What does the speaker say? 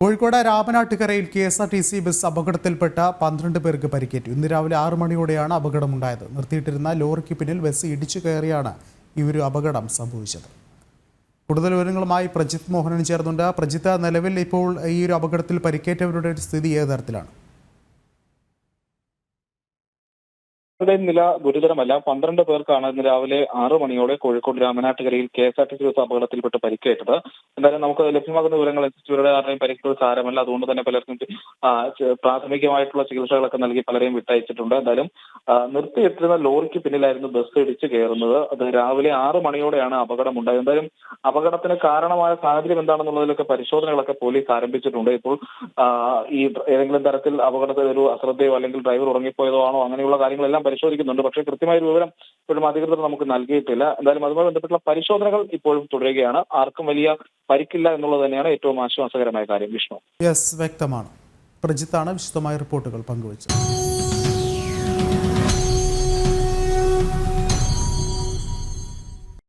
Kozhikode രാമനാട്ടുകരയിൽ KSRTC bus അപകടത്തിൽപ്പെട്ട 12 പേർക്ക് പരിക്കേറ്റു. ഇന്ന് രാവിലെ 6 മണിയോടെയാണ് അപകടമുണ്ടായത്. നിർത്തിയിട്ടിരുന്ന ലോറിക്ക് പിന്നിൽ ബസ് ഇടിച്ചു കയറിയാണ് ഈ ഒരു അപകടം സംഭവിച്ചത്. കൂടുതൽ വിവരങ്ങളുമായി പ്രജിത്ത് മോഹനൻ ചേർന്നുണ്ട്. പ്രജിത്ത്, നിലവിൽ ഇപ്പോൾ ഈ ഒരു അപകടത്തിൽ പരിക്കേറ്റവരുടെ സ്ഥിതി ഏത് തരത്തിലാണ്? നില ഗുരുതരമല്ല. 12 പേർക്കാണ് ഇന്ന് രാവിലെ 6 മണിയോടെ കോഴിക്കോട് രാമനാട്ടുകരയിൽ KSRTC ബസ് അപകടത്തിൽപ്പെട്ട് പരിക്കേറ്റത്. എന്തായാലും നമുക്ക് ലഭ്യമാകുന്ന വിവരങ്ങൾ ഇവരുടെ ആരുടെയും പരിക്കുകൾ സാരമല്ല. അതുകൊണ്ട് തന്നെ പലർക്കും പ്രാഥമികമായിട്ടുള്ള ചികിത്സകളൊക്കെ നൽകി പലരെയും വിട്ടയച്ചിട്ടുണ്ട്. എന്തായാലും നിർത്തിയിട്ടിരുന്ന ലോറിക്ക് പിന്നിലായിരുന്നു ബസ് ഇടിച്ചു കയറുന്നത്. അത് രാവിലെ 6 മണിയോടെയാണ് അപകടമുണ്ടായത്. എന്തായാലും അപകടത്തിന് കാരണമായ സാഹചര്യം എന്താണെന്നുള്ളതിലൊക്കെ പരിശോധനകളൊക്കെ പോലീസ് ആരംഭിച്ചിട്ടുണ്ട്. ഇപ്പോൾ ഈ ഏതെങ്കിലും തരത്തിൽ അപകടത്തിൽ ഒരു അശ്രദ്ധയോ അല്ലെങ്കിൽ ഡ്രൈവർ ഉറങ്ങിപ്പോയതോ ആണോ അങ്ങനെയുള്ള കാര്യങ്ങളെല്ലാം പരിശോധിക്കുന്നുണ്ട്. പക്ഷേ കൃത്യമായ ഒരു വിവരം ഇപ്പോഴും അധികൃതർ നമുക്ക് നൽകിയിട്ടില്ല. എന്തായാലും അതുമായി ബന്ധപ്പെട്ടുള്ള പരിശോധനകൾ ഇപ്പോഴും തുടരുകയാണ്. ആർക്കും വലിയ പരിക്കില്ല എന്നുള്ളത് തന്നെയാണ് ഏറ്റവും ആശ്വാസകരമായ കാര്യം. വിഷ്ണു, യെസ്, വ്യക്തമാണ്. പ്രജിത്താണ് വിശദമായ റിപ്പോർട്ടുകൾ പങ്കുവച്ചത്.